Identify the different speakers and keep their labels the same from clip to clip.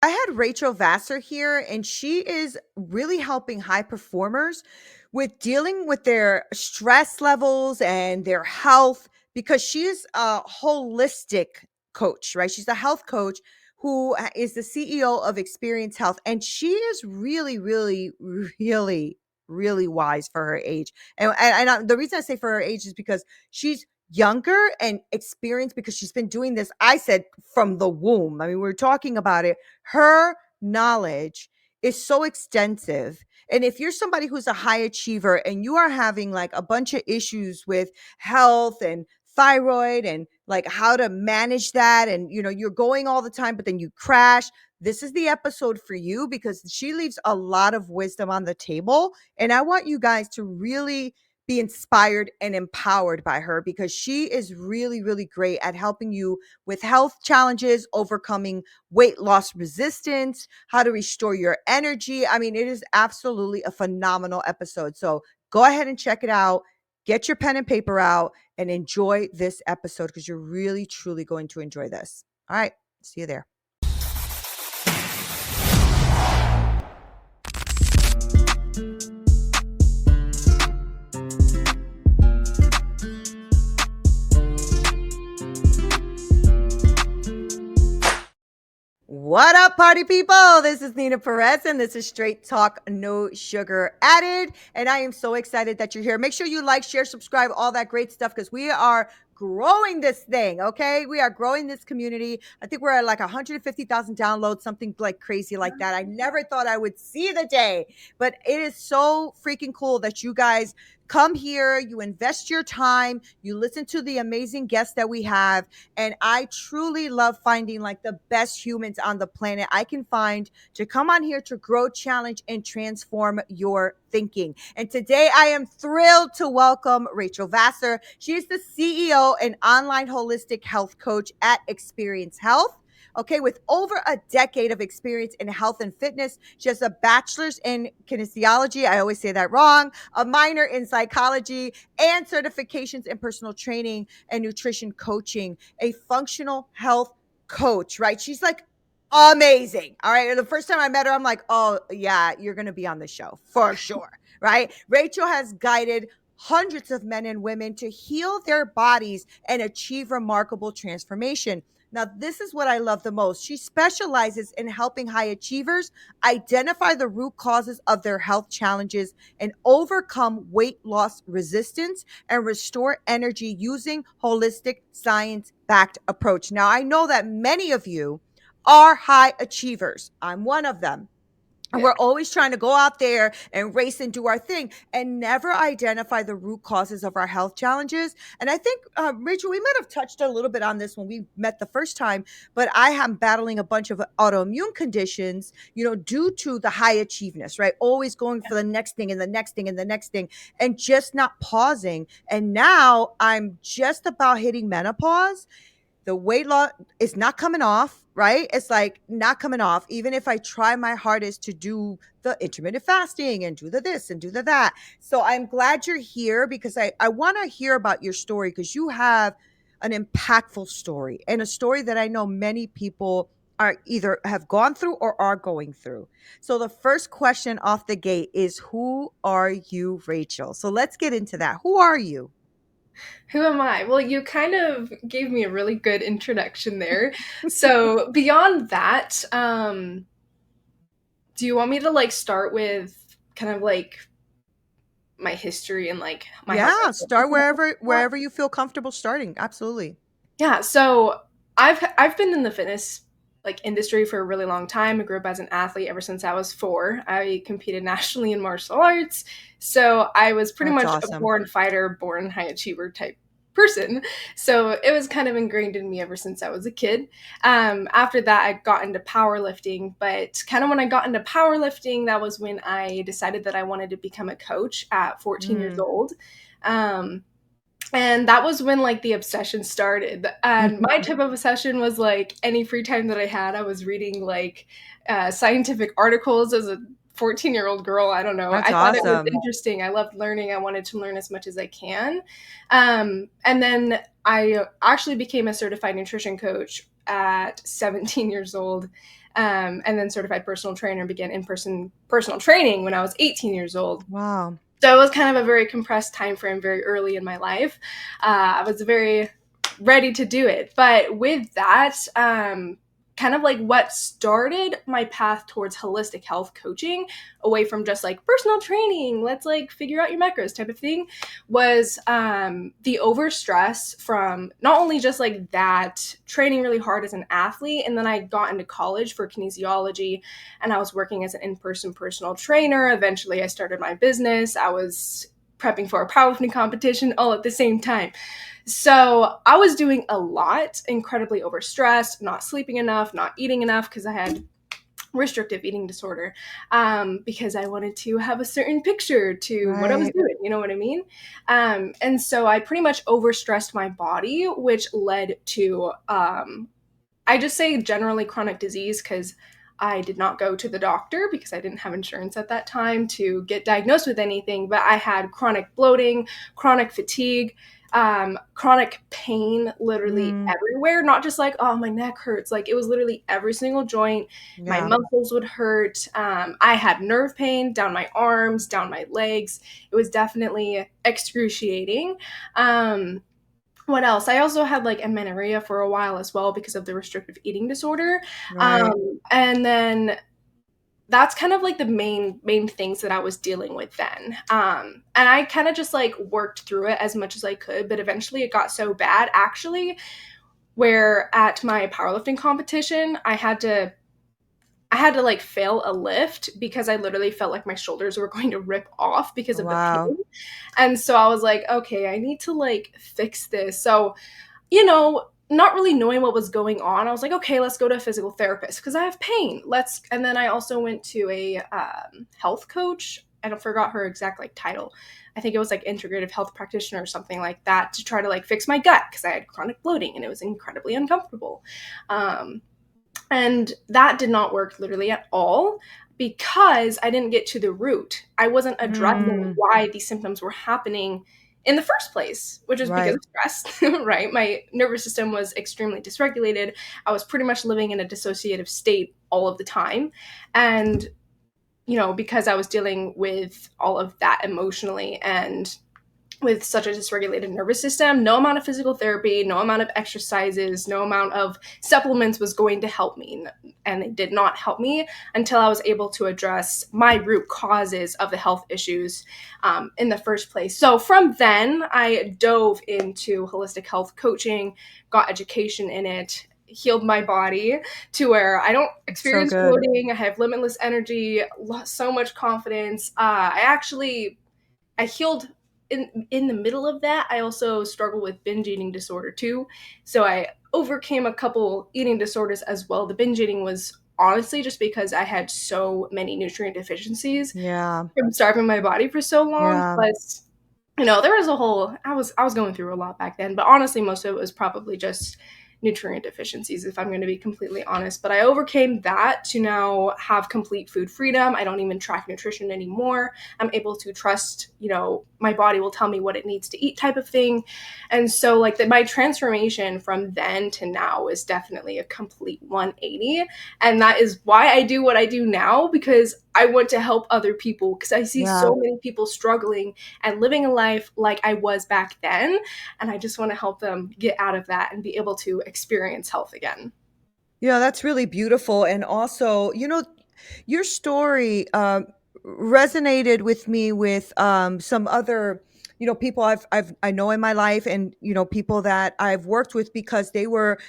Speaker 1: I had Rachel Vassar here, and she is really helping high performers with dealing with their stress levels and their health because she's a holistic coach, right? She's a health coach who is the CEO of Experience Health, and she is really, really, really, really wise for her age. The reason I say for her age is because she's younger and experienced because she's been doing this, I said, from the womb. I mean, we're talking about it. Her knowledge is so extensive. And if you're somebody who's a high achiever and you are having like a bunch of issues with health and thyroid and like how to manage that, and you're going all the time, but then you crash, this is the episode for you because she leaves a lot of wisdom on the table. And I want you guys to really be inspired and empowered by her because she is really, really great at helping you with health challenges, overcoming weight loss resistance, how to restore your energy. I mean, it is absolutely a phenomenal episode. So go ahead and check it out. Get your pen and paper out and enjoy this episode because you're really, truly going to enjoy this. All right. See you there. What up, party people? This is Neena Perez, and this is Straight Talk, No Sugar Added. And I am so excited that you're here. Make sure you like, share, subscribe, all that great stuff, because we are growing this thing, okay? We are growing this community. I think we're at like 150,000 downloads, something like crazy like that. I never thought I would see the day, but it is so freaking cool that you guys come here, you invest your time, you listen to the amazing guests that we have. And I truly love finding like the best humans on the planet I can find to come on here to grow, challenge, and transform your thinking. And today I am thrilled to welcome Rachel Vassar. She is the CEO and online holistic health coach at Experience Health. Okay, with over a decade of experience in health and fitness. She has a bachelor's in kinesiology. I always say that wrong. A minor in psychology and certifications in personal training and nutrition coaching. A functional health coach, right? She's like amazing. All right. And the first time I met her, I'm like, oh, yeah, you're going to be on the show for sure. Right. Rachel has guided hundreds of men and women to heal their bodies and achieve remarkable transformation. Now, this is what I love the most. She specializes in helping high achievers identify the root causes of their health challenges and overcome weight loss resistance and restore energy using holistic science-backed approach. Now, I know that many of you are high achievers. I'm one of them. And we're always trying to go out there and race and do our thing and never identify the root causes of our health challenges. And I think, Rachel, we might have touched a little bit on this when we met the first time, but I am battling a bunch of autoimmune conditions, due to the high achieveness, right? Always going for the next thing and the next thing and the next thing and just not pausing. And now I'm just about hitting menopause. The weight loss is not coming off, right? It's like not coming off, even if I try my hardest to do the intermittent fasting and do the this and do the that. So I'm glad you're here because I want to hear about your story because you have an impactful story and a story that I know many people are either have gone through or are going through. So the first question off the gate is, who are you, Rachel? So let's get into that. Who are you?
Speaker 2: Who am I? Well, you kind of gave me a really good introduction there. So beyond that, do you want me to start with kind of my history and my health?
Speaker 1: Yeah, start wherever you feel comfortable starting. Absolutely.
Speaker 2: Yeah, so I've been in the fitness industry for a really long time. I grew up as an athlete ever since I was 4. I competed nationally in martial arts, so I was pretty
Speaker 1: That's
Speaker 2: much a
Speaker 1: awesome.
Speaker 2: born fighter, born high achiever type person. So it was kind of ingrained in me ever since I was a kid. After that, I got into powerlifting, but kind of when I got into powerlifting, that was when I decided that I wanted to become a coach at 14 years
Speaker 1: Mm.
Speaker 2: old. And that was when the obsession started. And my type of obsession was any free time that I had, I was reading scientific articles as a 14-year-old girl. I don't know.
Speaker 1: That's
Speaker 2: I thought it was
Speaker 1: awesome.
Speaker 2: interesting. I loved learning. I wanted to learn as much as I can. And then I actually became a certified nutrition coach at 17 years old. and then certified personal trainer, and began in-person personal training when I was 18 years old.
Speaker 1: Wow.
Speaker 2: So it was kind of a very compressed time frame very early in my life. I was very ready to do it. But with that, kind of like what started my path towards holistic health coaching, away from just like personal training, let's like figure out your macros type of thing, was the overstress from not only just like that training really hard as an athlete, and then I got into college for kinesiology, and I was working as an in-person personal trainer. Eventually I started my business. I was prepping for a powerlifting competition all at the same time. So I was doing a lot, incredibly overstressed, not sleeping enough, not eating enough, because I had restrictive eating disorder, because I wanted to have a certain picture to what I was
Speaker 1: Right.
Speaker 2: doing, you know what I mean? And so I pretty much overstressed my body, which led to, I just say generally chronic disease, because I did not go to the doctor because I didn't have insurance at that time to get diagnosed with anything, but I had chronic bloating, chronic fatigue, chronic pain literally
Speaker 1: Mm,
Speaker 2: everywhere, not just like, oh, my neck hurts. Like it was literally every single joint. My
Speaker 1: yeah.
Speaker 2: muscles would hurt. I had nerve pain down my arms, down my legs. It was definitely excruciating. What else? I also had like amenorrhea for a while as well because of the restrictive eating disorder.
Speaker 1: Right.
Speaker 2: And then that's kind of like the main things that I was dealing with then. And I kind of just like worked through it as much as I could, but eventually it got so bad actually where at my powerlifting competition I had to like fail a lift because I literally felt like my shoulders were going to rip off because of the
Speaker 1: Wow.
Speaker 2: pain. And so I was like, okay, I need to like fix this. So, you know, not really knowing what was going on, I was like, okay, let's go to a physical therapist because I have pain. And then I also went to a health coach. I forgot her exact like title. I think it was like integrative health practitioner or something like that, to try to like fix my gut because I had chronic bloating and it was incredibly uncomfortable. Um, and that did not work literally at all because I didn't get to the root. I wasn't addressing
Speaker 1: Mm,
Speaker 2: why these symptoms were happening in the first place, which is because
Speaker 1: right.
Speaker 2: of stress, right? My nervous system was extremely dysregulated. I was pretty much living in a dissociative state all of the time. And, because I was dealing with all of that emotionally and with such a dysregulated nervous system, no amount of physical therapy, no amount of exercises, no amount of supplements was going to help me. And it did not help me until I was able to address my root causes of the health issues in the first place. So from then, I dove into holistic health coaching, got education in it, healed my body to where I don't
Speaker 1: It's so
Speaker 2: experience
Speaker 1: good.
Speaker 2: bloating. I have limitless energy, so much confidence. I healed in the middle of that. I also struggle with binge eating disorder too. So I overcame a couple eating disorders as well. The binge eating was honestly just because I had so many nutrient deficiencies
Speaker 1: Yeah.
Speaker 2: from starving my body for so long.
Speaker 1: Yeah.
Speaker 2: Plus, there was a whole I was going through a lot back then, but honestly most of it was probably just nutrient deficiencies if I'm going to be completely honest. But I overcame that to now have complete food freedom. I don't even track nutrition anymore. I'm able to trust, my body will tell me what it needs to eat type of thing. And so like my transformation from then to now is definitely a complete 180. And that is why I do what I do now, because I want to help other people, because I see
Speaker 1: Yeah.
Speaker 2: so many people struggling and living a life like I was back then. And I just want to help them get out of that and be able to experience health again.
Speaker 1: Yeah, that's really beautiful. And also, your story resonated with me with some other, people I know in my life, and people that I've worked with because they were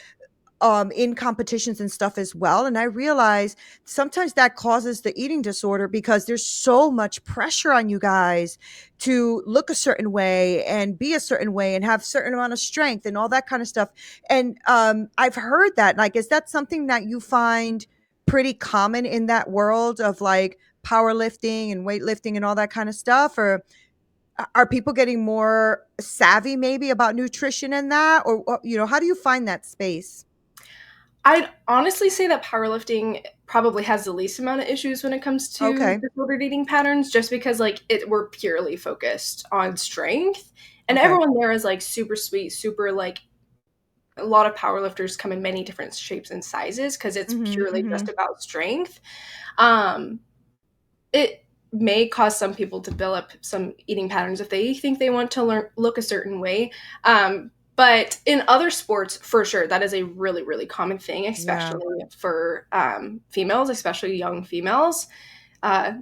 Speaker 1: in competitions and stuff as well. And I realize sometimes that causes the eating disorder because there's so much pressure on you guys to look a certain way and be a certain way and have certain amount of strength and all that kind of stuff. And I've heard that. Like, is that something that you find pretty common in that world of like powerlifting and weightlifting and all that kind of stuff? Or are people getting more savvy maybe about nutrition and that? Or, how do you find that space?
Speaker 2: I'd honestly say that powerlifting probably has the least amount of issues when it comes to
Speaker 1: Okay.
Speaker 2: disordered eating patterns, just because like we're purely focused on strength, and
Speaker 1: Okay.
Speaker 2: everyone there is like super sweet, super like a lot of powerlifters come in many different shapes and sizes because it's
Speaker 1: Mm-hmm,
Speaker 2: purely
Speaker 1: mm-hmm.
Speaker 2: just about strength. Um, it may cause some people to build up some eating patterns if they think they want to look a certain way. But in other sports, for sure, that is a really, really common thing,
Speaker 1: Yeah.
Speaker 2: especially for females, especially young females.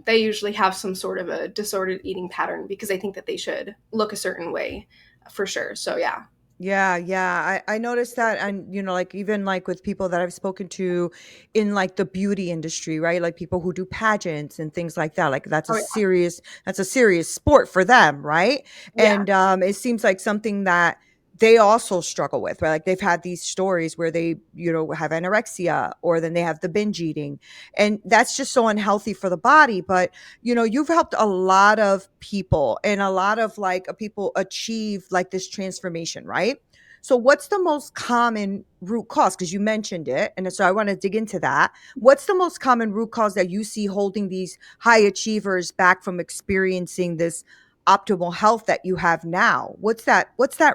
Speaker 2: They usually have some sort of a disordered eating pattern because they think that they should look a certain way, for sure. So yeah.
Speaker 1: Yeah, yeah. I noticed that, and like even like with people that I've spoken to in like the beauty industry, right? Like people who do pageants and things like that. Like
Speaker 2: Oh yeah.
Speaker 1: that's a serious sport for them, right?
Speaker 2: Yeah.
Speaker 1: And it seems like something that they also struggle with, right? Like they've had these stories where they, have anorexia, or then they have the binge eating. And that's just so unhealthy for the body. But you've helped a lot of people, and a lot of like people achieve like this transformation, right? So what's the most common root cause? Because you mentioned it, and so I want to dig into that. What's the most common root cause that you see holding these high achievers back from experiencing this optimal health that you have now? What's that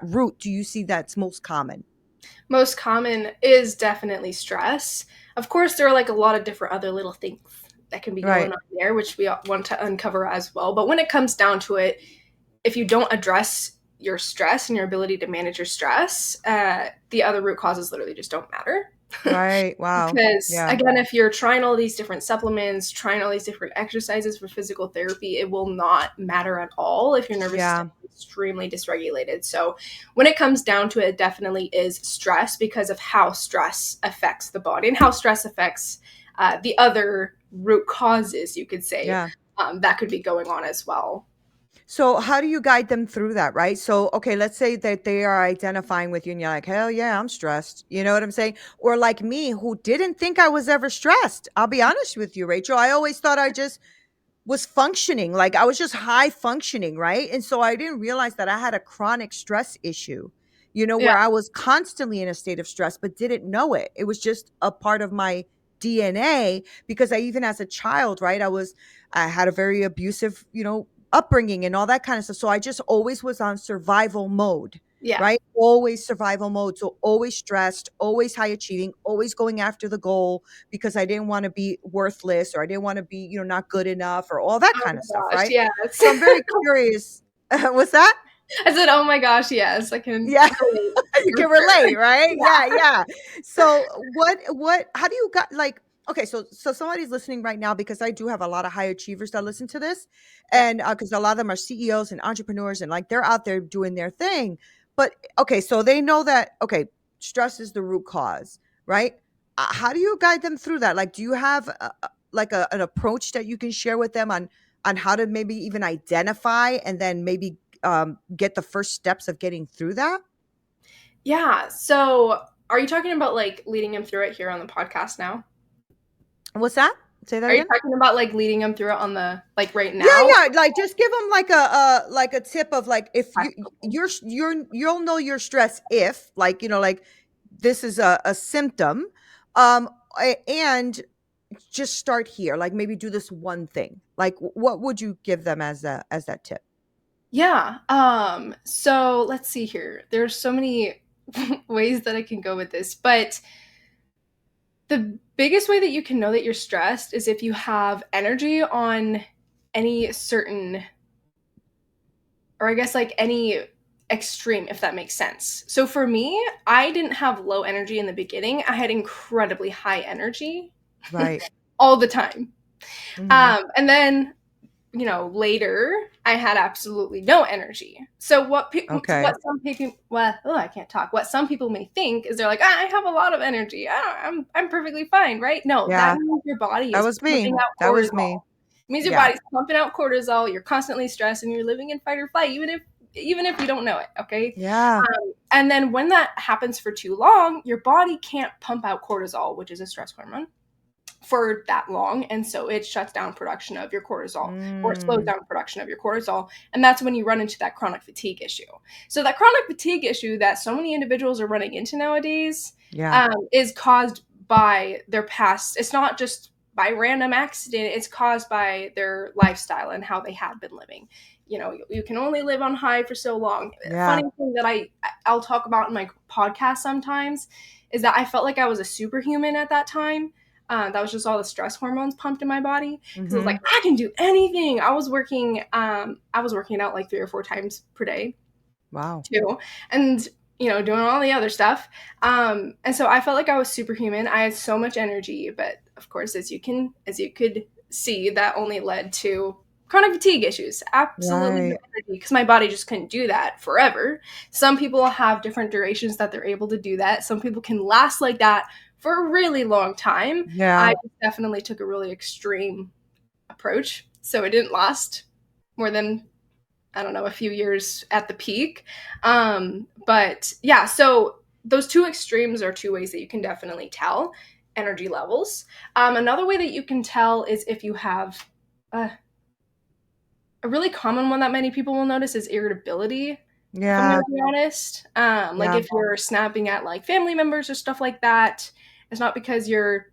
Speaker 1: root do you see that's most common?
Speaker 2: Most common is definitely stress. Of course, there are like a lot of different other little things that can be going
Speaker 1: Right.
Speaker 2: on there, which we want to uncover as well. But when it comes down to it, if you don't address your stress and your ability to manage your stress, the other root causes literally just don't matter.
Speaker 1: Right. Wow.
Speaker 2: Because
Speaker 1: Yeah.
Speaker 2: again, if you're trying all these different supplements, trying all these different exercises for physical therapy, it will not matter at all if your nervous system
Speaker 1: Yeah.
Speaker 2: is extremely dysregulated. So when it comes down to it, it definitely is stress because of how stress affects the body and how stress affects the other root causes, you could say,
Speaker 1: Yeah.
Speaker 2: that could be going on as well.
Speaker 1: So how do you guide them through that, right? So, okay, let's say that they are identifying with you and you're like, hell yeah, I'm stressed. You know what I'm saying? Or like me, who didn't think I was ever stressed. I'll be honest with you, Rachel. I always thought I just was functioning, like I was just high functioning, right? And so I didn't realize that I had a chronic stress issue,
Speaker 2: Yeah,
Speaker 1: where I was constantly in a state of stress, but didn't know it. It was just a part of my DNA, because I, even as a child, right, I had a very abusive, upbringing and all that kind of stuff. So I just always was on survival mode,
Speaker 2: yeah.
Speaker 1: right? Always survival mode. So always stressed, always high achieving, always going after the goal, because I didn't want to be worthless, or I didn't want to be, not good enough, or all that
Speaker 2: Oh
Speaker 1: kind of stuff,
Speaker 2: my gosh,
Speaker 1: right?
Speaker 2: yes.
Speaker 1: So I'm very curious. What's that?
Speaker 2: I said, "Oh my gosh, yes, I can
Speaker 1: Yeah.
Speaker 2: relate
Speaker 1: You
Speaker 2: for
Speaker 1: can
Speaker 2: sure."
Speaker 1: relate, right?
Speaker 2: Yeah,
Speaker 1: Yeah, yeah. So how do you got like, okay, so somebody's listening right now, because I do have a lot of high achievers that listen to this.
Speaker 2: yeah,
Speaker 1: And because a lot of them are CEOs and entrepreneurs, and like they're out there doing their thing. But okay, so they know that, okay, stress is the root cause, right? How do you guide them through that? Like, do you have like an approach that you can share with them on how to maybe even identify, and then maybe get the first steps of getting through that?
Speaker 2: yeah. So, are you talking about like leading him through it here on the podcast now?
Speaker 1: What's that? Say that
Speaker 2: Are you
Speaker 1: again?
Speaker 2: talking about like leading him through it on the like right
Speaker 1: Yeah,
Speaker 2: now?
Speaker 1: yeah, like just give them like a tip of like, if you'll know your stress if, like, like this is a symptom, um and just start here, like maybe do this one thing. Like what would you give them as that tip?
Speaker 2: Yeah. So let's see here. There's so many ways that I can go with this, but the biggest way that you can know that you're stressed is if you have energy on any certain, or I guess like any extreme, if that makes sense. So for me, I didn't have low energy in the beginning. I had incredibly high energy
Speaker 1: Right.
Speaker 2: all the time.
Speaker 1: Hmm.
Speaker 2: And then, later I had absolutely no energy. So
Speaker 1: Okay.
Speaker 2: I can't talk. What some people may think is they're like, I have a lot of energy. I'm perfectly fine, right? No, that
Speaker 1: Yeah,
Speaker 2: means your body
Speaker 1: that
Speaker 2: is
Speaker 1: was me.
Speaker 2: pumping out
Speaker 1: That was
Speaker 2: cortisol.
Speaker 1: me.
Speaker 2: It means your
Speaker 1: Yeah.
Speaker 2: body's pumping out cortisol. You're constantly stressed and you're living in fight or flight, even if you don't know it. Okay.
Speaker 1: Yeah.
Speaker 2: And then when that happens for too long, your body can't pump out cortisol, which is a stress hormone, for that long. And so it shuts down production of your cortisol, or it slows
Speaker 1: Mm.
Speaker 2: down production of your cortisol. And that's when you run into that chronic fatigue issue. So that chronic fatigue issue that so many individuals are running into nowadays
Speaker 1: Yeah.
Speaker 2: is caused by their past. It's not just by random accident, it's caused by their lifestyle and how they have been living. You can only live on high for so long.
Speaker 1: Yeah.
Speaker 2: Funny thing that I'll talk about in my podcast sometimes is that I felt like I was a superhuman at that time. That was just all the stress hormones pumped in my body because I was like,
Speaker 1: Mm-hmm.
Speaker 2: I can do anything. I was working out like 3 or 4 times per day
Speaker 1: Wow.
Speaker 2: too, and doing all the other stuff. And so I felt like I was superhuman. I had so much energy, but of course, as you could see, that only led to chronic fatigue issues. Absolutely no
Speaker 1: Right.
Speaker 2: energy because my body just couldn't do that forever. Some people have different durations that they're able to do that. Some people can last like that for a really long time.
Speaker 1: Yeah.
Speaker 2: I definitely took a really extreme approach, so it didn't last more than, I don't know, a few years at the peak. But yeah, so those two extremes are two ways that you can definitely tell energy levels. Another way that you can tell is if you have a really common one that many people will notice is irritability. If I'm
Speaker 1: Yeah.
Speaker 2: going to be honest, like
Speaker 1: Yeah.
Speaker 2: if you're snapping at like family members or stuff like that, it's not because you're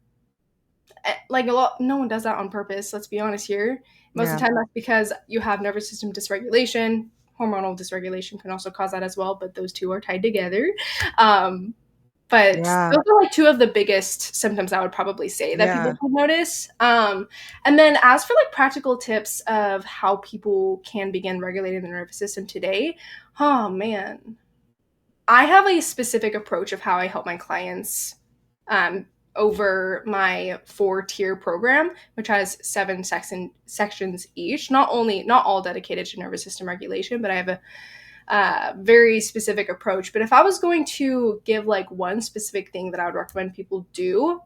Speaker 2: like a lot. No one does that on purpose. Let's be honest here. Most of
Speaker 1: Yeah.
Speaker 2: the time, that's because you have nervous system dysregulation. Hormonal dysregulation can also cause that as well, but those two are tied together. Um, but
Speaker 1: Yeah.
Speaker 2: those are like two of the biggest symptoms I would probably say that people
Speaker 1: Yeah.
Speaker 2: can notice. And then as for like practical tips of how people can begin regulating the nervous system today, oh man, I have a specific approach of how I help my clients um, over my 4-tier program, which has 7 sections each. Not all dedicated to nervous system regulation, but I have a very specific approach. But if I was going to give like one specific thing that I would recommend people do,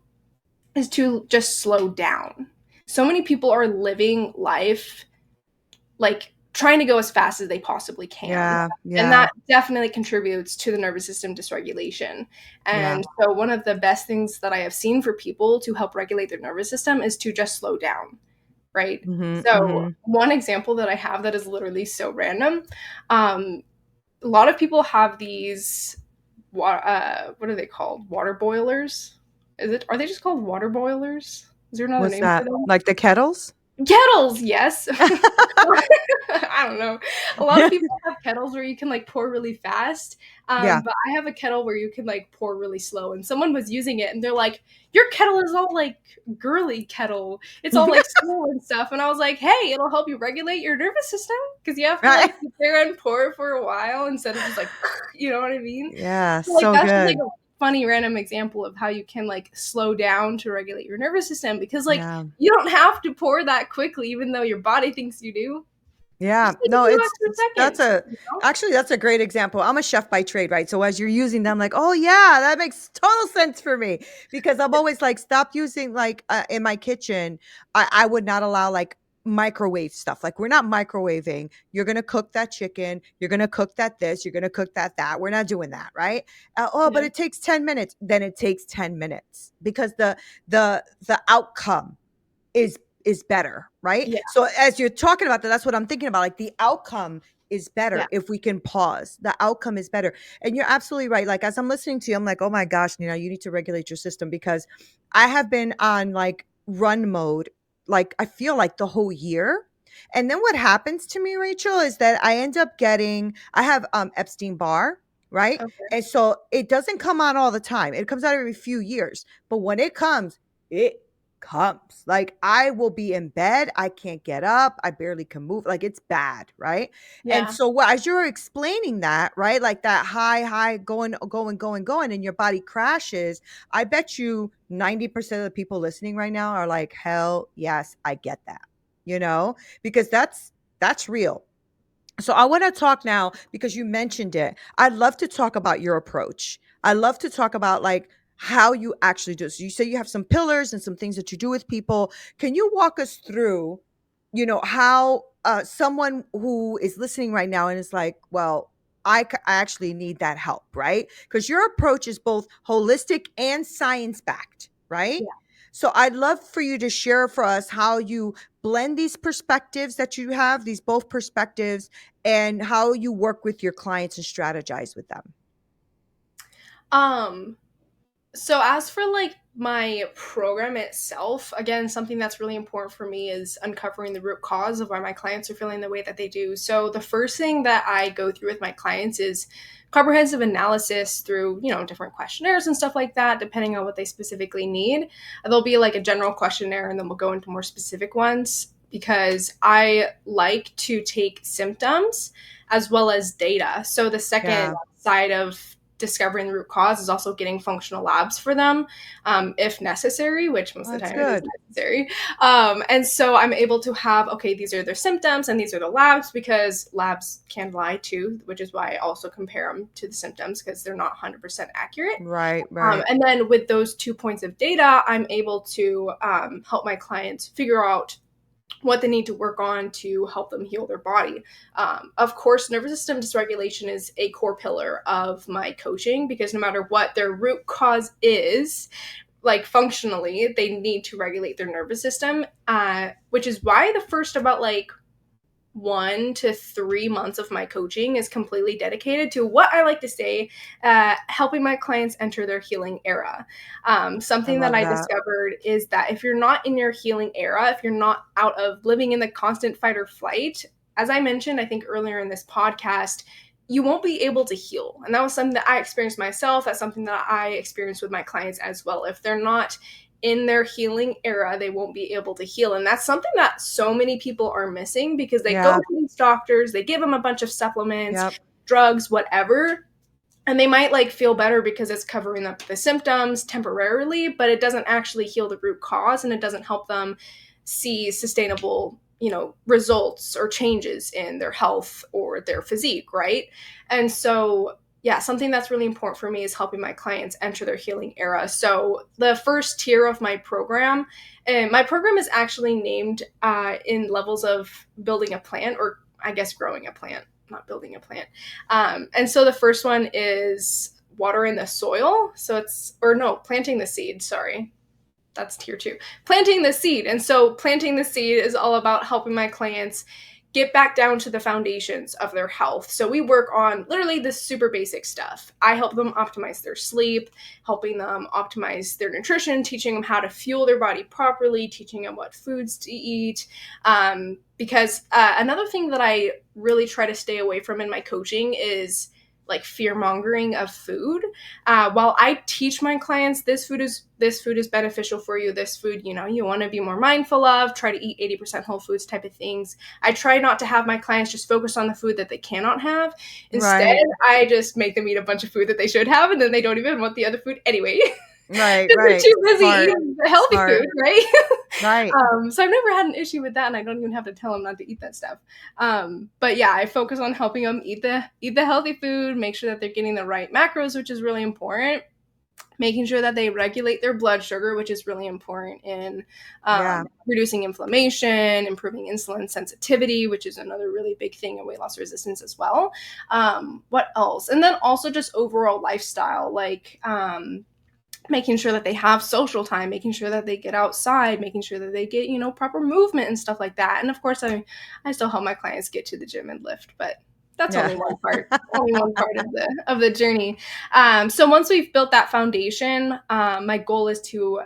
Speaker 2: is to just slow down. So many people are living life like trying to go as fast as they possibly can.
Speaker 1: Yeah.
Speaker 2: And
Speaker 1: Yeah.
Speaker 2: that definitely contributes to the nervous system dysregulation.
Speaker 1: Yeah.
Speaker 2: And so, one of the best things that I have seen for people to help regulate their nervous system is to just slow down, right?
Speaker 1: Mm-hmm.
Speaker 2: So,
Speaker 1: Mm-hmm.
Speaker 2: one example that I have that is literally so random, a lot of people have these, what are they called? Water boilers? Are they just called water boilers? Is there another
Speaker 1: What's
Speaker 2: name for
Speaker 1: that?
Speaker 2: them?
Speaker 1: Like the kettles?
Speaker 2: Kettles, yes. I don't know. A lot of people have kettles where you can like pour really fast,
Speaker 1: Yeah.
Speaker 2: but I have a kettle where you can like pour really slow. And someone was using it, and they're like, "Your kettle is all like girly kettle. It's all like slow and stuff." And I was like, "Hey, it'll help you regulate your nervous system because you have to
Speaker 1: Right.
Speaker 2: like sit there and pour for a while instead of just like, you know what I mean?"
Speaker 1: Yeah.
Speaker 2: So, like
Speaker 1: So
Speaker 2: that's just like
Speaker 1: good.
Speaker 2: a funny random example of how you can like slow down to regulate your nervous system because like
Speaker 1: Yeah.
Speaker 2: you don't have to pour that quickly, even though your body thinks you do.
Speaker 1: Yeah.
Speaker 2: Just take a
Speaker 1: No,
Speaker 2: few
Speaker 1: it's
Speaker 2: extra
Speaker 1: that's
Speaker 2: seconds,
Speaker 1: a
Speaker 2: you know?
Speaker 1: actually that's a great example. I'm a chef by trade, right? So as you're using them, like, oh yeah, that makes total sense for me because I'm always like, stop using like in my kitchen. I would not allow like microwave stuff. Like we're not microwaving. You're gonna cook that chicken. You're gonna cook that this. You're gonna cook that that. We're not doing that, right? Oh, but
Speaker 2: Yeah.
Speaker 1: it takes 10 minutes. Then it takes 10 minutes because the outcome is better, right?
Speaker 2: Yeah.
Speaker 1: So as you're talking about that, that's what I'm thinking about. Like the outcome is
Speaker 2: Yeah.
Speaker 1: better if we can pause. The outcome is better. And you're absolutely right. Like as I'm listening to you, I'm like, oh my gosh, you need to regulate your system because I have been on like run mode, like I feel like the whole year. And then what happens to me, Rachel, is that I end up getting, I have Epstein Barr, right?
Speaker 2: Okay.
Speaker 1: And so it doesn't come out all the time. It comes out every few years. But when it comes, it comes. Like I will be in bed, I can't get up, I barely can move. Like it's bad, right? And
Speaker 2: Yeah.
Speaker 1: so as you're explaining that, right? Like that high going and your body crashes, I bet you 90% of the people listening right now are like, "Hell, yes, I get that." You know? Because that's real. So I want to talk now because you mentioned it. I'd love to talk about your approach. I love to talk about like how you actually do. So you say you have some pillars and some things that you do with people. Can you walk us through, how someone who is listening right now and is like, well, I actually need that help, right? Because your approach is both holistic and science backed, right?
Speaker 2: Yeah.
Speaker 1: So I'd love for you to share for us how you blend these perspectives that you have, these both perspectives, and how you work with your clients and strategize with them.
Speaker 2: Um, so as for like my program itself, again, something that's really important for me is uncovering the root cause of why my clients are feeling the way that they do. So the first thing that I go through with my clients is comprehensive analysis through, different questionnaires and stuff like that, depending on what they specifically need. There'll be like a general questionnaire, and then we'll go into more specific ones, because I like to take symptoms as well as data. So the second side of discovering the root cause is also getting functional labs for them, if necessary, which most of the time it is necessary. And so I'm able to have, okay, these are their symptoms and these are the labs, because labs can lie too, which is why I also compare them to the symptoms, because they're not 100% accurate.
Speaker 1: Right.
Speaker 2: And then with those 2 points of data, I'm able to help my clients figure out what they need to work on to help them heal their body. Of course, nervous system dysregulation is a core pillar of my coaching, because no matter what their root cause is, like functionally, they need to regulate their nervous system, which is why the first about 1 to 3 months of my coaching is completely dedicated to what I like to say, helping my clients enter their healing era. Something that I discovered is that if you're not in your healing era, if you're not out of living in the constant fight or flight, as I mentioned, I think earlier in this podcast, you won't be able to heal. And that was something that I experienced myself. That's something that I experienced with my clients as well. If they're not in their healing era, they won't be able to heal. And that's something that so many people are missing, because they go to these doctors, they give them a bunch of supplements, drugs, whatever, and they might feel better because it's covering up the symptoms temporarily, but it doesn't actually heal the root cause, and it doesn't help them see sustainable, results or changes in their health or their physique, right? And so something that's really important for me is helping my clients enter their healing era. So the first tier of my program, and my program is actually named in levels of building a plant, or I guess growing a plant, not building a plant. And so the first one is watering the soil. So planting the seed, sorry. That's tier 2. Planting the seed. And so planting the seed is all about helping my clients get back down to the foundations of their health. So we work on literally the super basic stuff. I help them optimize their sleep, helping them optimize their nutrition, teaching them how to fuel their body properly, teaching them what foods to eat. Because another thing that I really try to stay away from in my coaching is fear mongering of food. While I teach my clients this food is beneficial for you, this food, you want to be more mindful of, try to eat 80% whole foods type of things. I try not to have my clients just focus on the food that they cannot have. Instead, I just make them eat a bunch of food that they should have, and then they don't even want the other food anyway.
Speaker 1: Right.
Speaker 2: They're too busy eating the healthy food, right?
Speaker 1: Right.
Speaker 2: So I've never had an issue with that, and I don't even have to tell them not to eat that stuff. But yeah, I focus on helping them eat the healthy food, make sure that they're getting the right macros, which is really important. Making sure that they regulate their blood sugar, which is really important in reducing inflammation, improving insulin sensitivity, which is another really big thing in weight loss resistance as well. What else? And then also just overall lifestyle, making sure that they have social time, making sure that they get outside, making sure that they get, proper movement and stuff like that. And of course, I still help my clients get to the gym and lift, but that's only one part, of the journey. So once we've built that foundation, my goal is to,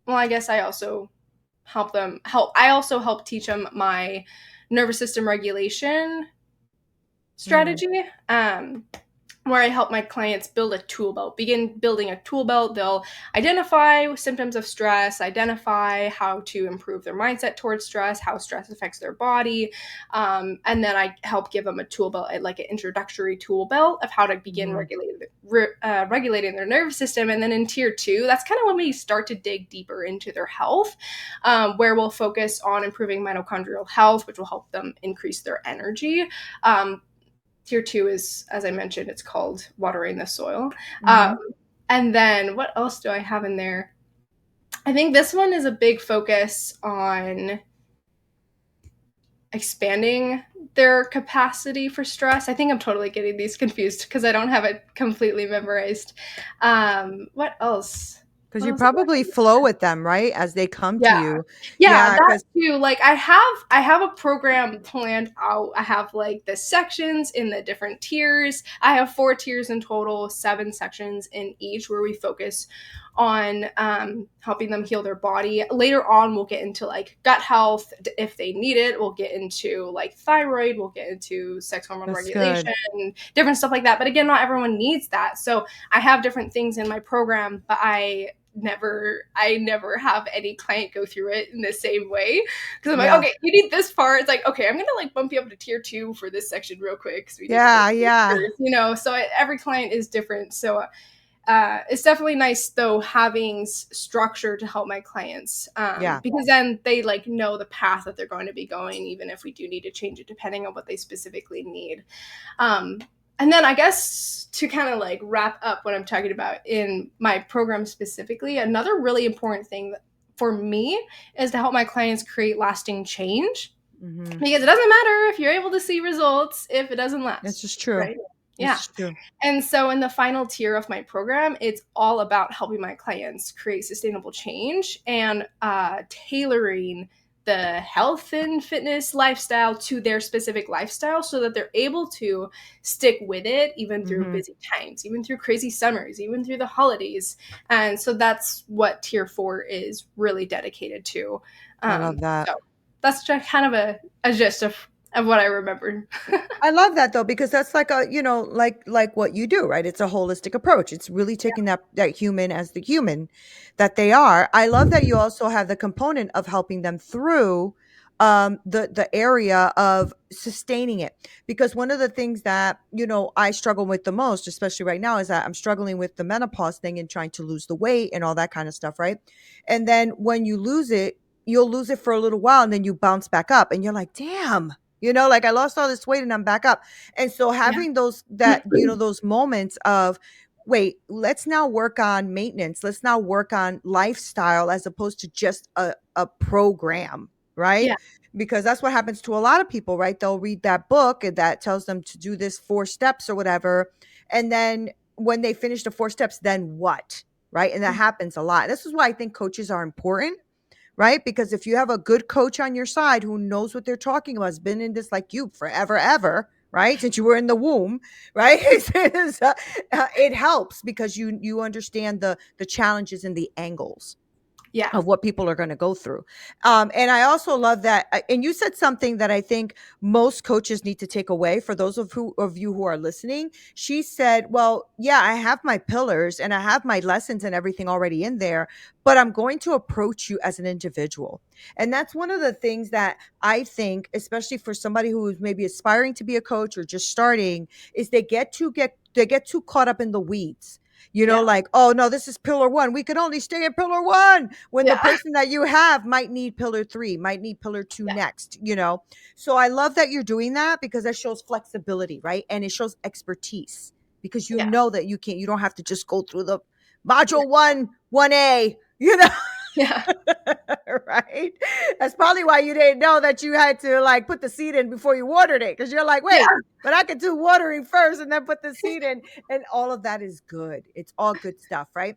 Speaker 2: I guess I also help teach them my nervous system regulation strategy. Where I help my clients build a tool belt, begin building a tool belt. They'll identify symptoms of stress, identify how to improve their mindset towards stress, how stress affects their body. And then I help give them a tool belt, like an introductory tool belt of how to begin regulating their nervous system. And then in tier 2, that's kind of when we start to dig deeper into their health, where we'll focus on improving mitochondrial health, which will help them increase their energy. Tier 2 is, as I mentioned, it's called watering the soil. And then what else do I have in there? I think this one is a big focus on expanding their capacity for stress. I think I'm totally getting these confused because I don't have it completely memorized. What else?
Speaker 1: Because you probably flow with them, right? As they come to you.
Speaker 2: Yeah, that too. I have a program planned out. I have the sections in the different tiers. I have 4 tiers in total, 7 sections in each, where we focus on helping them heal their body. Later on, we'll get into like gut health if they need it. We'll get into like thyroid. We'll get into sex hormone
Speaker 1: That's
Speaker 2: regulation,
Speaker 1: good.
Speaker 2: different stuff like that. But again, not everyone needs that. So I have different things in my program, but I never have any client go through it in the same way, because I'm like,
Speaker 1: Yeah.
Speaker 2: okay, you need this part. It's like, okay, I'm gonna like bump you up to tier 2 for this section real quick because we need to go
Speaker 1: Yeah.
Speaker 2: through this
Speaker 1: Yeah.
Speaker 2: first, so every client is different. So it's definitely nice though having structure to help my clients,
Speaker 1: Yeah.
Speaker 2: because then they like know the path that they're going to be going, even if we do need to change it depending on what they specifically need. um, and then I guess to kind of like wrap up what I'm talking about in my program specifically, another really important thing for me is to help my clients create lasting change,
Speaker 1: Mm-hmm.
Speaker 2: because it doesn't matter if you're able to see results if it doesn't
Speaker 1: This
Speaker 2: last,
Speaker 1: is true.
Speaker 2: right?
Speaker 1: This
Speaker 2: Yeah.
Speaker 1: is true.
Speaker 2: And so in the final tier of my program, it's all about helping my clients create sustainable change and tailoring the health and fitness lifestyle to their specific lifestyle so that they're able to stick with it even through
Speaker 1: Mm-hmm.
Speaker 2: busy times, even through crazy summers, even through the holidays. And so that's what tier 4 is really dedicated to.
Speaker 1: I love that.
Speaker 2: So that's just kind of a gist of what I remembered.
Speaker 1: I love that though, because that's like a, like what you do, right? It's a holistic approach. It's really taking that human as the human that they are. I love that you also have the component of helping them through the area of sustaining it. Because one of the things that, I struggle with the most, especially right now, is that I'm struggling with the menopause thing and trying to lose the weight and all that kind of stuff, right? And then when you lose it, you'll lose it for a little while and then you bounce back up and you're like, damn, like I lost all this weight and I'm back up. And so
Speaker 2: Yeah.
Speaker 1: having those moments of, wait, let's now work on maintenance. Let's now work on lifestyle as opposed to just a program, right?
Speaker 2: Yeah.
Speaker 1: Because that's what happens to a lot of people, right? They'll read that book and that tells them to do this 4 steps or whatever. And then when they finish the 4 steps, then what? Right. And that happens a lot. This is why I think coaches are important, right? Because if you have a good coach on your side who knows what they're talking about, has been in this like you forever, ever, right? Since you were in the womb, right? It helps because you understand the challenges and the angles
Speaker 2: Yeah.
Speaker 1: of what people are going to go through. And I also love that. And you said something that I think most coaches need to take away for those of you who are listening. She said, well, yeah, I have my pillars and I have my lessons and everything already in there, but I'm going to approach you as an individual. And that's one of the things that I think, especially for somebody who is maybe aspiring to be a coach or just starting, is they get too caught up in the weeds,
Speaker 2: Yeah.
Speaker 1: like, oh no, this is pillar 1. We can only stay in pillar 1 when the
Speaker 2: Yeah.
Speaker 1: person that you have might need pillar 3, might need pillar 2
Speaker 2: Yeah.
Speaker 1: next. So I love that you're doing that because that shows flexibility, right? And it shows expertise because you
Speaker 2: Yeah.
Speaker 1: know that you don't have to just go through the module 1A, you know.
Speaker 2: Yeah.
Speaker 1: Right? That's probably why you didn't know that you had to like put the seed in before you watered it, because you're like,
Speaker 2: Yeah.
Speaker 1: wait, but I could do watering first and then put the seed in, and all of that is good. It's all good stuff, right?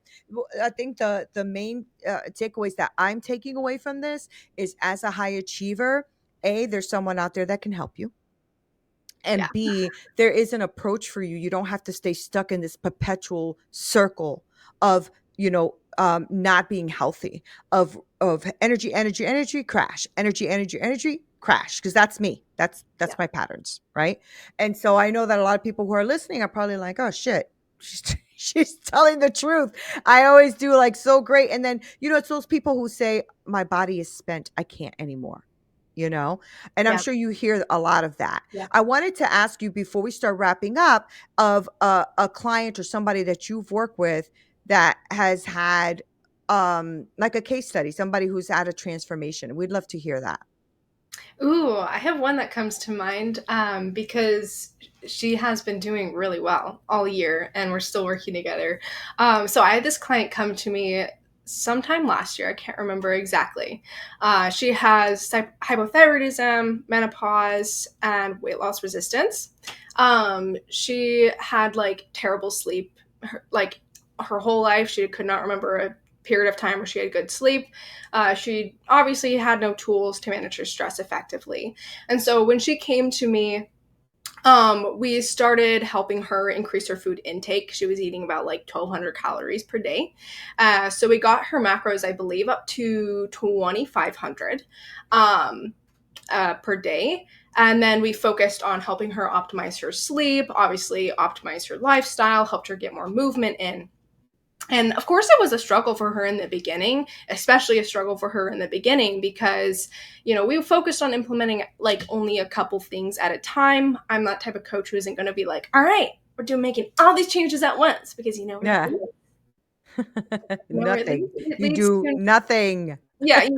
Speaker 1: I think the main takeaways that I'm taking away from this is, as a high achiever, A, there's someone out there that can help you.
Speaker 2: Yeah.
Speaker 1: And B, there is an approach for you. You don't have to stay stuck in this perpetual circle of, not being healthy, of energy, crash, energy, crash. Because that's me.
Speaker 2: Yeah.
Speaker 1: That's my patterns, right? And so I know that a lot of people who are listening are probably like, oh shit, she's telling the truth. I always do like so great. And then, it's those people who say, my body is spent. I can't anymore. And I'm
Speaker 2: Yeah.
Speaker 1: sure you hear a lot of that.
Speaker 2: Yeah.
Speaker 1: I wanted to ask you before we start wrapping up, of a client or somebody that you've worked with that has had like a case study, somebody who's had a transformation. We'd love to hear that.
Speaker 2: Ooh, I have one that comes to mind, because she has been doing really well all year and we're still working together. So I had this client come to me sometime last year. I can't remember exactly. She has hypothyroidism, menopause, and weight loss resistance. She had like terrible sleep, like her whole life. She could not remember a period of time where she had good sleep. She obviously had no tools to manage her stress effectively. And so when she came to me, We started helping her increase her food intake. She was eating about like 1,200 calories per day. So we got her macros, I believe, up to 2,500 per day. And then we focused on helping her optimize her sleep, obviously, optimize her lifestyle, helped her get more movement in. And of course, it was a struggle for her in the beginning, especially a struggle for her in the beginning because, we focused on implementing like only a couple things at a time. I'm that type of coach who isn't going to be like, all right, we're doing making all these changes at once because where that
Speaker 1: Yeah.
Speaker 2: leads. Where it
Speaker 1: Nothing.
Speaker 2: leads, it
Speaker 1: You
Speaker 2: leads
Speaker 1: do
Speaker 2: to
Speaker 1: nothing.
Speaker 2: yeah,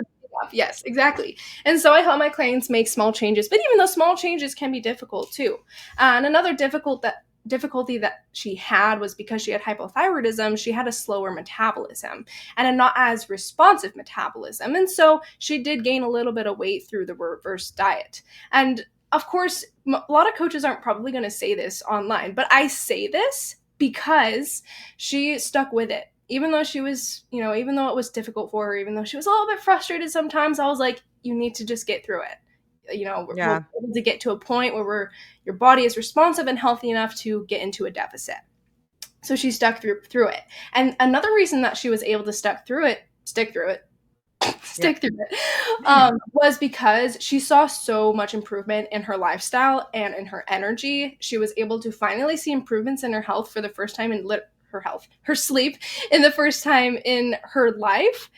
Speaker 2: yes, exactly. And so I help my clients make small changes, but even those small changes can be difficult too. And another difficulty that she had was because she had hypothyroidism, she had a slower metabolism and a not as responsive metabolism. And so she did gain a little bit of weight through the reverse diet. And of course, a lot of coaches aren't probably going to say this online, but I say this because she stuck with it. Even though she was, even though it was difficult for her, even though she was a little bit frustrated sometimes, I was like, you need to just get through it. We're
Speaker 1: Yeah.
Speaker 2: able to get to a point where your body is responsive and healthy enough to get into a deficit. So she stuck through it. And another reason that she was able to stick through it,
Speaker 1: Yeah.
Speaker 2: was because she saw so much improvement in her lifestyle and in her energy. She was able to finally see improvements in her health for the first time in her sleep in the first time in her life,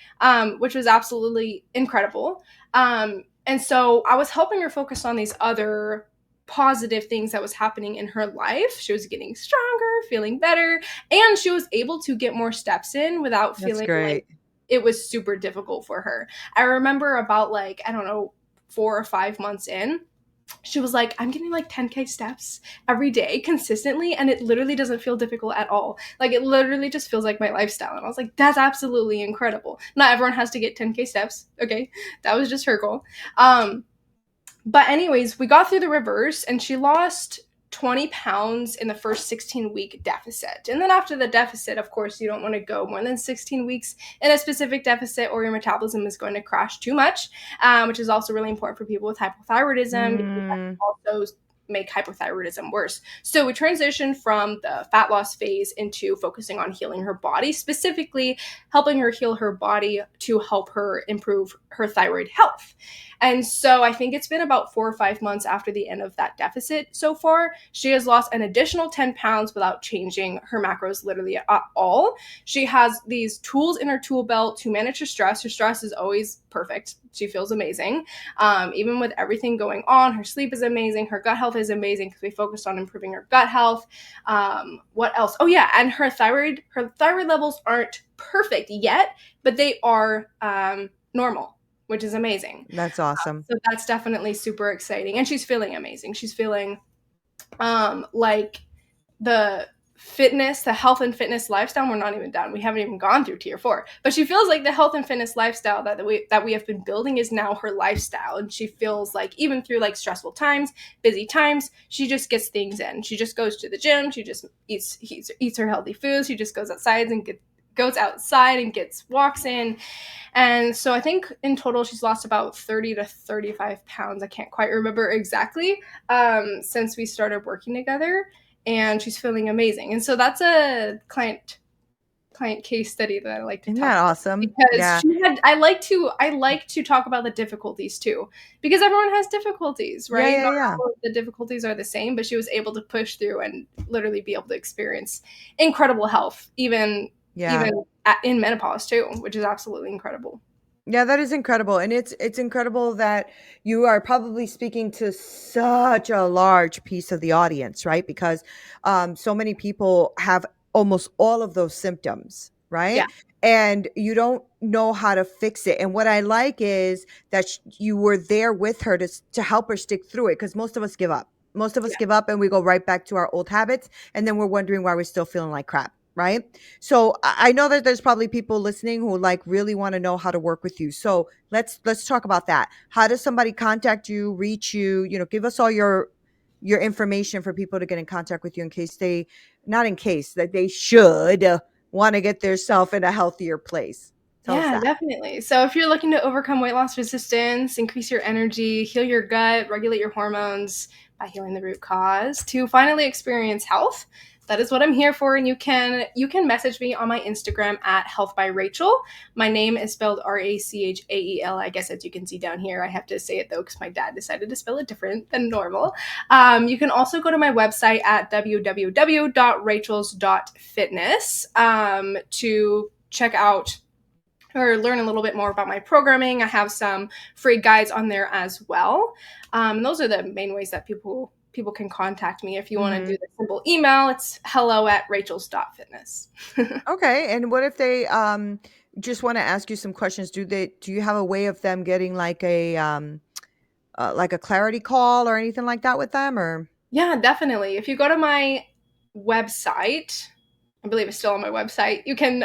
Speaker 2: which was absolutely incredible. And so I was helping her focus on these other positive things that was happening in her life. She was getting stronger, feeling better, and she was able to get more steps in without
Speaker 1: That's
Speaker 2: feeling like
Speaker 1: great.
Speaker 2: it was super difficult for her. I remember about like, I don't know, 4 or 5 months in, she was like, I'm getting like 10K steps every day consistently, and it literally doesn't feel difficult at all. Like, it literally just feels like my lifestyle. And I was like, that's absolutely incredible. Not everyone has to get 10K steps. Okay. That was just her goal. But anyways, we got through the reverse, and she lost 20 pounds in the first 16-week deficit. And then after the deficit, of course, you don't want to go more than 16 weeks in a specific deficit, or your metabolism is going to crash too much, which is also really important for people with hypothyroidism because that
Speaker 1: Mm,
Speaker 2: can also make hypothyroidism worse. So we transitioned from the fat loss phase into focusing on healing her body, specifically helping her heal her body to help her improve her thyroid health. And so I think it's been about 4 or 5 months after the end of that deficit so far. She has lost an additional 10 pounds without changing her macros literally at all. She has these tools in her tool belt to manage her stress. Her stress is always perfect. She feels amazing. Even with everything going on, her sleep is amazing. Her gut health is amazing because we focused on improving her gut health. What else? Oh yeah, and her thyroid levels aren't perfect yet, but they are normal, which is amazing.
Speaker 1: that's awesome.
Speaker 2: So that's definitely super exciting. And she's feeling amazing. She's feeling like the health and fitness lifestyle. We're not even done. We haven't even gone through tier 4. But she feels like the health and fitness lifestyle that we have been building is now her lifestyle. And she feels like even through like stressful times, busy times, she just gets things in. She just goes to the gym. She just eats her healthy foods. She just goes outside and gets walks in. And so I think in total she's lost about 30 to 35 pounds. I can't quite remember exactly, since we started working together. And she's feeling amazing. And so that's a client case study that I like to
Speaker 1: Isn't
Speaker 2: talk
Speaker 1: that
Speaker 2: about
Speaker 1: awesome?
Speaker 2: because
Speaker 1: Yeah.
Speaker 2: I like to talk about the difficulties too, because everyone has difficulties,
Speaker 1: Yeah,
Speaker 2: right?
Speaker 1: yeah,
Speaker 2: Not
Speaker 1: yeah.
Speaker 2: all of the difficulties are the same, but she was able to push through and literally be able to experience incredible health,
Speaker 1: Yeah.
Speaker 2: even in menopause too, which is absolutely incredible.
Speaker 1: Yeah, that is incredible. And it's incredible that you are probably speaking to such a large piece of the audience, right? Because so many people have almost all of those symptoms,
Speaker 2: Yeah,
Speaker 1: right? And you don't know how to fix it. And what I like is that you were there with her to help her stick through it, because most of us give up. Most of us
Speaker 2: yeah,
Speaker 1: give up and we go right back to our old habits, and then we're wondering why we're still feeling like crap, right? So I know that there's probably people listening who like really want to know how to work with you. So let's talk about that. How does somebody contact you, reach you? Give us all your information for people to get in contact with you in case they, not in case that they should want to get their self in a healthier place. Tell us
Speaker 2: yeah,
Speaker 1: that.
Speaker 2: definitely. So if you're looking to overcome weight loss resistance, increase your energy, heal your gut, regulate your hormones, at healing the root cause to finally experience health. That is what I'm here for. And you can message me on my Instagram at Health by Rachel. My name is spelled Rachael. I guess as you can see down here, I have to say it though because my dad decided to spell it different than normal. You can also go to my website at www.rachels.fitness to check out or learn a little bit more about my programming. I have some free guides on there as well. And those are the main ways that people can contact me. If you want to do the simple email, it's hello@rachels.fitness.
Speaker 1: Okay. And what if they just want to ask you some questions? Do you have a way of them getting like a clarity call or anything like that with them, or?
Speaker 2: Yeah, definitely. If you go to my website, I believe it's still on my website, you can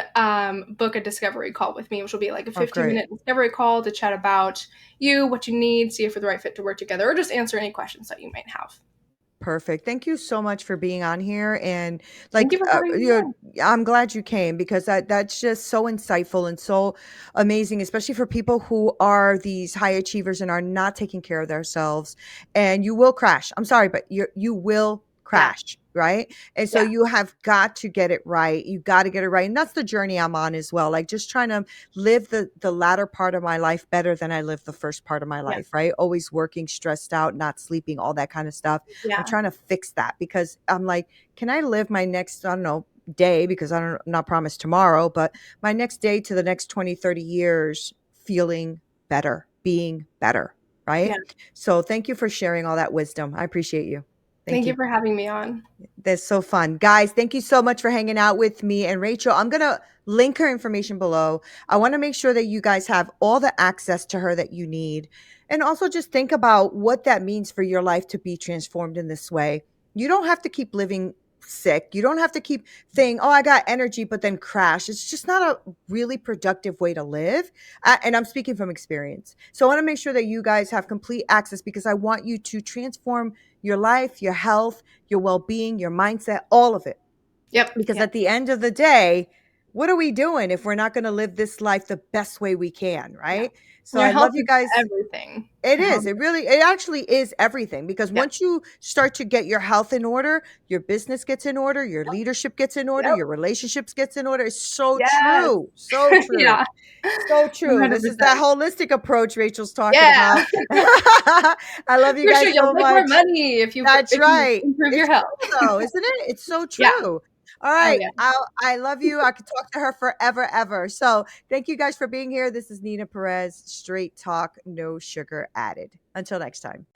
Speaker 2: book a discovery call with me, which will be like a
Speaker 1: Oh, great.
Speaker 2: 15-minute discovery call to chat about you, what you need, see if we're the right fit to work together, or just answer any questions that you might have.
Speaker 1: Perfect. Thank you so much for being on here. And
Speaker 2: Thank
Speaker 1: like,
Speaker 2: you for having me on.
Speaker 1: I'm glad you came because that's just so insightful and so amazing, especially for people who are these high achievers and are not taking care of themselves. And you will crash. I'm sorry, but you will
Speaker 2: Yeah,
Speaker 1: crash, right? And so
Speaker 2: yeah,
Speaker 1: you have got to get it right. You got to get it right. And that's the journey I'm on as well. Like just trying to live the latter part of my life better than I lived the first part of my
Speaker 2: yeah,
Speaker 1: life, right? Always working, stressed out, not sleeping, all that kind of stuff. I'm
Speaker 2: yeah,
Speaker 1: trying to fix that because I'm like, can I live my next, I don't know, day, because I'm not promised tomorrow, but my next day to the next 20, 30 years feeling better, being better, right?
Speaker 2: yeah.
Speaker 1: So thank you for sharing all that wisdom. I appreciate you. Thank
Speaker 2: Thank you
Speaker 1: you.
Speaker 2: for having me on.
Speaker 1: That's so fun. Guys, thank you so much for hanging out with me and Rachel. I'm going to link her information below. I want to make sure that you guys have all the access to her that you need. And also just think about what that means for your life to be transformed in this way. You don't have to keep living sick. You don't have to keep saying, oh, I got energy, but then crash. It's just not a really productive way to live. And I'm speaking from experience. So I want to make sure that you guys have complete access because I want you to transform your life, your health, your well-being, your mindset, all of it.
Speaker 2: Yep,
Speaker 1: Because
Speaker 2: yep,
Speaker 1: at the end of the day, what are we doing if we're not going to live this life the best way we can,
Speaker 2: yeah.
Speaker 1: right? So
Speaker 2: Your
Speaker 1: I
Speaker 2: health
Speaker 1: love you
Speaker 2: is
Speaker 1: guys.
Speaker 2: everything.
Speaker 1: It
Speaker 2: Your
Speaker 1: is.
Speaker 2: health,
Speaker 1: It actually is everything because
Speaker 2: yeah,
Speaker 1: once you start to get your health in order, your business gets in order, your leadership gets in order,
Speaker 2: yep,
Speaker 1: your relationships gets in order. It's so
Speaker 2: yes,
Speaker 1: true. So true.
Speaker 2: yeah,
Speaker 1: So true. This is that
Speaker 2: 100%.
Speaker 1: holistic approach Rachel's talking
Speaker 2: Yeah,
Speaker 1: about. I love you
Speaker 2: for
Speaker 1: guys
Speaker 2: sure. You'll
Speaker 1: so
Speaker 2: make more
Speaker 1: much.
Speaker 2: money
Speaker 1: That's
Speaker 2: if you
Speaker 1: right.
Speaker 2: improve your
Speaker 1: It's
Speaker 2: health.
Speaker 1: true though, isn't it? It's so
Speaker 2: Yeah.
Speaker 1: true. All
Speaker 2: Oh
Speaker 1: right.
Speaker 2: yeah.
Speaker 1: I love you. I could talk to her forever, ever. So thank you guys for being here. This is Neena Perez, straight talk, no sugar added. Until next time.